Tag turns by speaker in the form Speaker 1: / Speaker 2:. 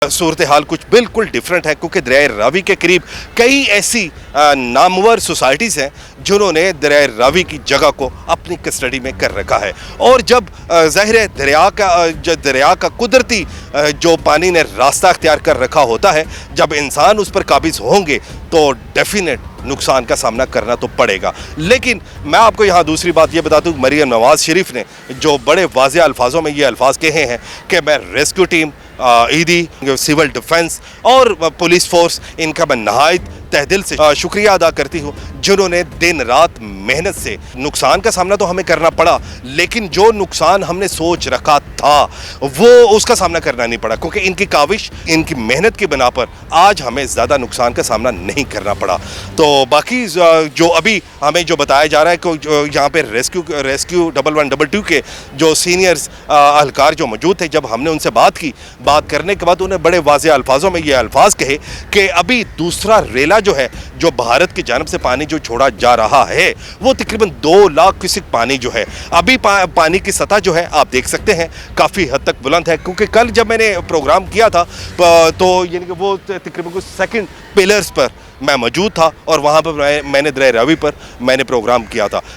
Speaker 1: सूरत हाल कुछ बिल्कुल डिफरेंट है क्योंकि दरिया रावी के करीब कई ऐसी नामवर सोसाइटीज़ हैं जिन्होंने दरिया रावी की जगह को अपनी कस्टडी में कर रखा है। और जब ज़ाहिर है दरिया का कुदरती जो पानी ने रास्ता अख्तियार कर रखा होता है, जब इंसान उस पर काबिज़ होंगे तो डेफिनेट नुकसान का सामना करना तो पड़ेगा। लेकिन मैं आपको यहाँ दूसरी बात ये बता दूँ, मरीम नवाज़ शरीफ ने जो बड़े वाज़ेह अल्फाजों में ये अल्फाज कहे हैं कि मैं रेस्क्यू टीम, ईदी, सिविल डिफेंस और पुलिस फोर्स, इनका मैं नहायत तहे दिल से शुक्रिया अदा करती हूँ जिन्होंने दिन रात मेहनत से, नुकसान का सामना तो हमें करना पड़ा लेकिन जो नुकसान हमने सोच रखा था वो उसका सामना करना नहीं पड़ा, क्योंकि इनकी काविश, इनकी मेहनत की बिना पर आज हमें ज़्यादा नुकसान का सामना नहीं करना पड़ा। तो बाकी जो अभी हमें जो बताया जा रहा है कि यहाँ पे रेस्क्यू 1112 के जो सीनियर्स अहलकार जो मौजूद थे, जब हमने उनसे बात करने के बाद उन्हें बड़े वाज़ेह अल्फाजों में ये अल्फाज कहे कि अभी दूसरा रेला जो है, जो भारत की जानब से पानी जो छोड़ा जा रहा है वो तकरीबन 2 लाख क्यूसेक पानी जो है, अभी पानी की सतह जो है आप देख सकते हैं काफ़ी हद तक बुलंद है। क्योंकि कल जब मैंने प्रोग्राम किया था तो यानी कि वो तकरीबन कुछ सेकंड पिलर्स पर मैं मौजूद था और वहाँ पर मैंने दरिया रावी पर मैंने प्रोग्राम किया था।